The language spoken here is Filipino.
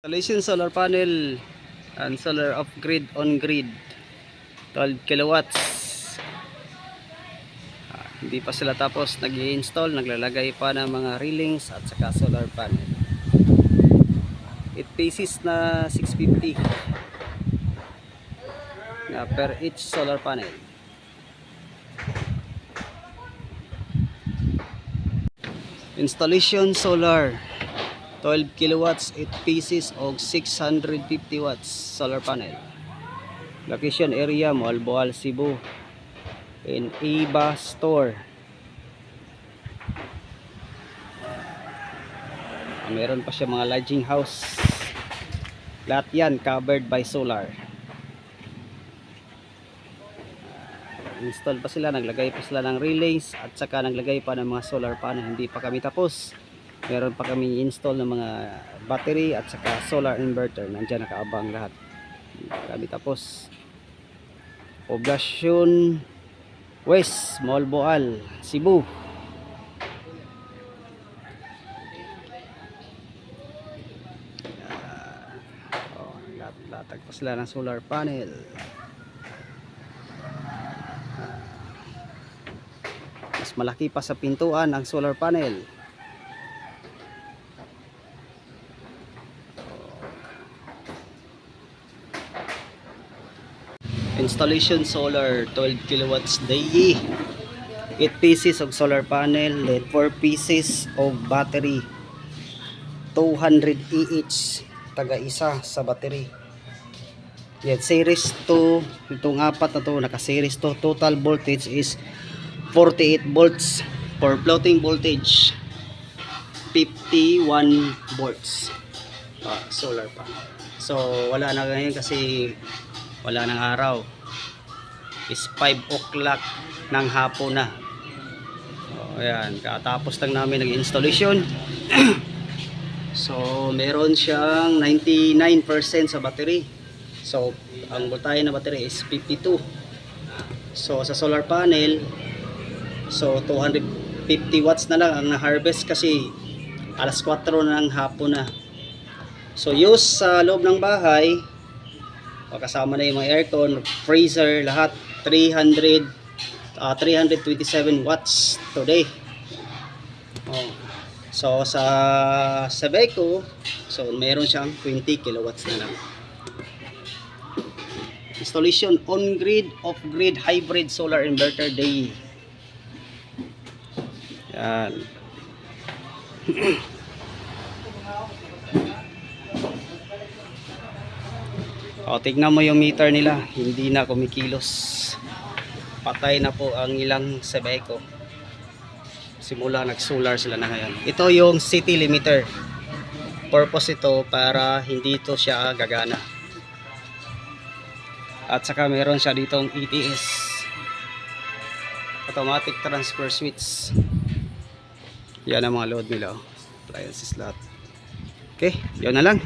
Installation solar panel and solar off grid on grid 12 kilowatts. Hindi pa sila tapos nag-i-install, naglalagay pa ng mga railings at saka solar panel. 8 pieces na 650 na per each solar panel. Installation solar 12 kilowatts, 8 pieces o 650 watts solar panel. Location area Moalboal, Cebu. In Iba store. Meron pa siya mga lodging house. Lahat yan covered by solar. Install pa sila, naglagay pa sila ng relays at saka naglagay pa ng mga solar panel. Hindi pa kami tapos. Meron pa kami install ng mga battery at saka solar inverter. Nandiyan nakaabang lahat. Hindi pa kami tapos. Poblasyon West, Moalboal, Cebu. Latag pa sila ng solar panel. Mas malaki pa sa pintuan ang solar panel. Installation solar 12 kilowatts daily, 8 pieces of solar panel, 4 pieces of battery, 200 each taga isa sa battery. Yan, series 2, itong apat na to naka series 2. Total voltage is 48 volts for floating voltage 51 volts. Solar panel. So wala na ngayon kasi wala nang araw. Is 5 o'clock ng hapon na. So ayan, katapos lang namin nag-installation. So meron siyang 99% sa battery. So ang voltahe na battery is 52. So sa solar panel, so 250 watts na lang ang na-harvest kasi alas 4 na ng hapon na. So use sa loob ng bahay, kasama na yung mga aircon, freezer, lahat 327 watts today. So sa Sebeco, so meron siyang 20 kilowatts na lang. Installation on grid, off grid, hybrid solar inverter day. Yan. Tignan mo yung meter nila, hindi na kumikilos. Patay na po ang ilang Sebeco. Simula nag-solar sila na ngayon. Ito yung city limiter. Purpose ito para hindi ito siya gagana. At saka meron siya ditong ETS, automatic transfer switch. Yan ang mga load nila. Appliances lahat. Okay, yun na lang.